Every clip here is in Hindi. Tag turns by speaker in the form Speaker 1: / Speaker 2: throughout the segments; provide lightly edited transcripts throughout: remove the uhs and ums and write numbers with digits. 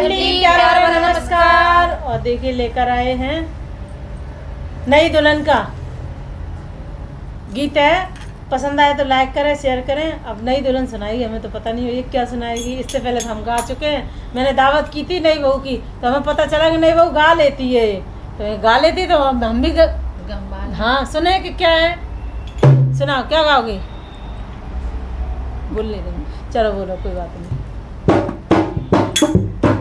Speaker 1: मंडली प्यार भरा नमस्कार। और देखिए लेकर आए हैं नई दुल्हन का गीत है। पसंद आए तो लाइक करें, शेयर करें। अब नई दुल्हन सुनाएगी, हमें तो पता नहीं है ये क्या सुनाएगी। इससे पहले तो हम गा चुके हैं। मैंने दावत की थी नई बहू की, तो हमें पता चला कि नई बहू गा लेती है। तो गा लेती तो हम भी हाँ सुने कि क्या है। सुनाओ, क्या गाओगे? बोल ले रही, चलो बोलो, कोई बात नहीं।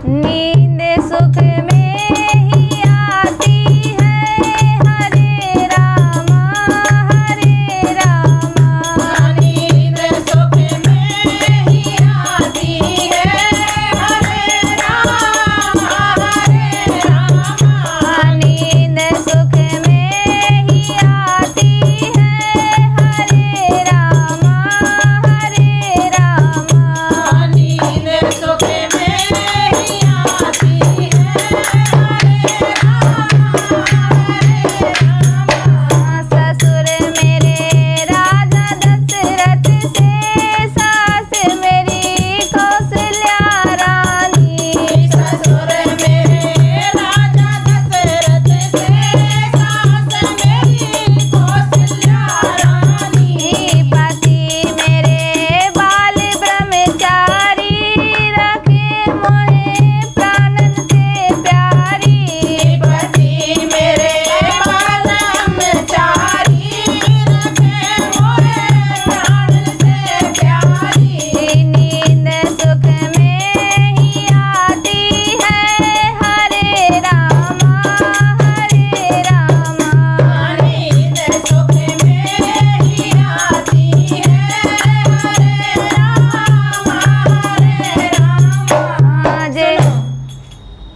Speaker 2: नींद सुख में ही आती है, हरे रामा हरे रामा।
Speaker 1: नींद सुख में ही आती है, हरे रामा हरे रामा।
Speaker 2: नींद सुख में ही आती है, हरे रामा हरे रामा।
Speaker 1: नींद सुख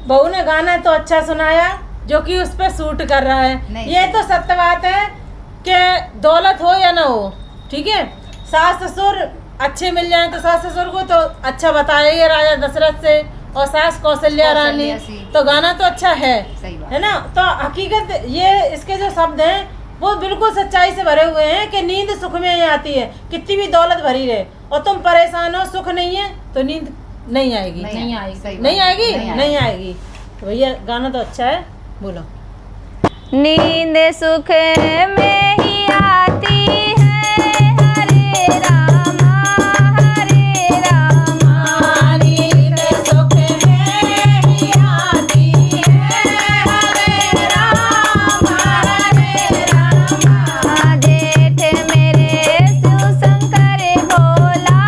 Speaker 1: बहू ने गाना तो अच्छा सुनाया जो कि उस पर सूट कर रहा है। ये तो सत्य बात है कि दौलत हो या ना हो, ठीक है, सास ससुर अच्छे मिल जाए तो सास ससुर को तो अच्छा बताएंगे राजा दशरथ से, और सास कौशल्या रानी, तो गाना तो अच्छा है ना। तो हकीकत ये इसके जो शब्द हैं वो बिल्कुल सच्चाई से भरे हुए हैं कि नींद सुख में ही आती है। कितनी भी दौलत भरी रहे और तुम परेशान हो, सुख नहीं है तो नींद नहीं आएगी, नहीं आएगी। तो भैया गाना तो अच्छा है, बोलो।
Speaker 2: नींद सुख में ही आती है, हरे रामा हरे रामा।
Speaker 1: नींद सुख में ही आती है, हरे रामा हरे रामा।
Speaker 2: जेठ मेरे शिव शंकर भोला,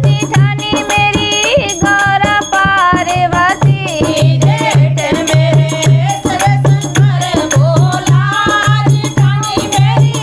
Speaker 2: जिठानी मेरी गौरा पार्वती।
Speaker 1: जेठ मेरे शिव शंकर भोला, जिठानी मेरी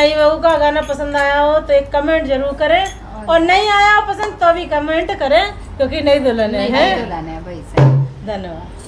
Speaker 1: नई बहू का गाना पसंद आया हो तो एक कमेंट जरूर करें, और नहीं आया हो पसंद तो भी कमेंट करें, क्योंकि नई दुल्हन है।
Speaker 2: दुल्हन है भाई से।
Speaker 1: धन्यवाद।